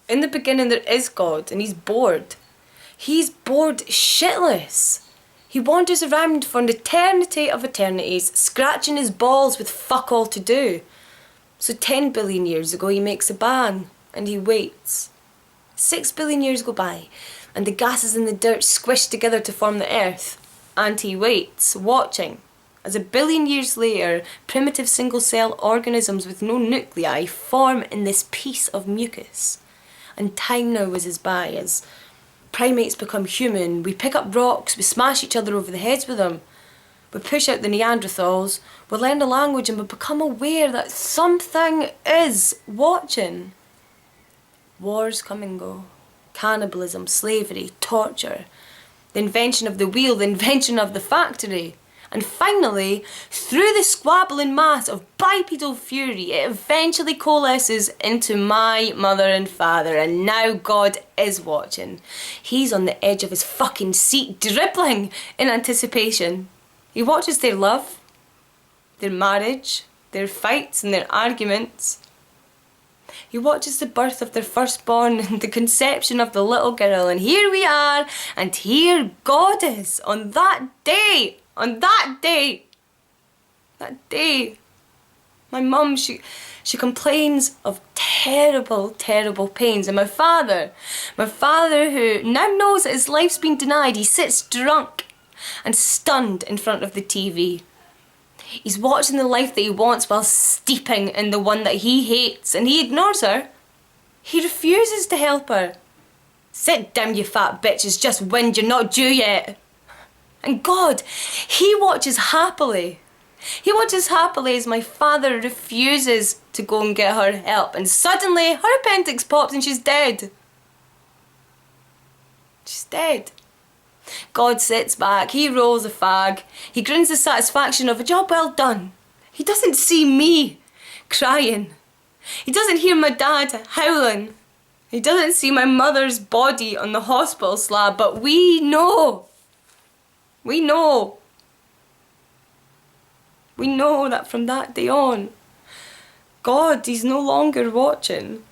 In the beginning there is God, and he's bored. He's bored shitless. He wanders around for an eternity of eternities, scratching his balls with fuck all to do. So 10 billion years ago he makes a bang, and he waits. 6 billion years go by, and the gases in the dirt squish together to form the earth, and he waits, watching, as a billion years later, primitive single-cell organisms with no nuclei form in this piece of mucus. And time now whizzes by as primates become human. We pick up rocks, we smash each other over the heads with them. We push out the Neanderthals, we learn the language, and we become aware that something is watching. Wars come and go. Cannibalism, slavery, torture. The invention of the wheel, the invention of the factory. And finally, through the squabbling mass of bipedal fury, it eventually coalesces into my mother and father, and now God is watching. He's on the edge of his fucking seat, dribbling in anticipation. He watches their love, their marriage, their fights and their arguments. He watches the birth of their firstborn and the conception of the little girl, and here we are, and here God is on that day. On that day, my mum, she complains of terrible, terrible pains. And my father who now knows that his life's been denied, he sits drunk and stunned in front of the TV. He's watching the life that he wants while steeping in the one that he hates, and he ignores her. He refuses to help her. Sit down, you fat bitch, it's just wind, you're not due yet. And God, he watches happily. He watches happily as my father refuses to go and get her help, and suddenly her appendix pops and she's dead. She's dead. God sits back, he rolls a fag, he grins the satisfaction of a job well done. He doesn't see me crying. He doesn't hear my dad howling. He doesn't see my mother's body on the hospital slab, but we know. We know that from that day on, God is no longer watching.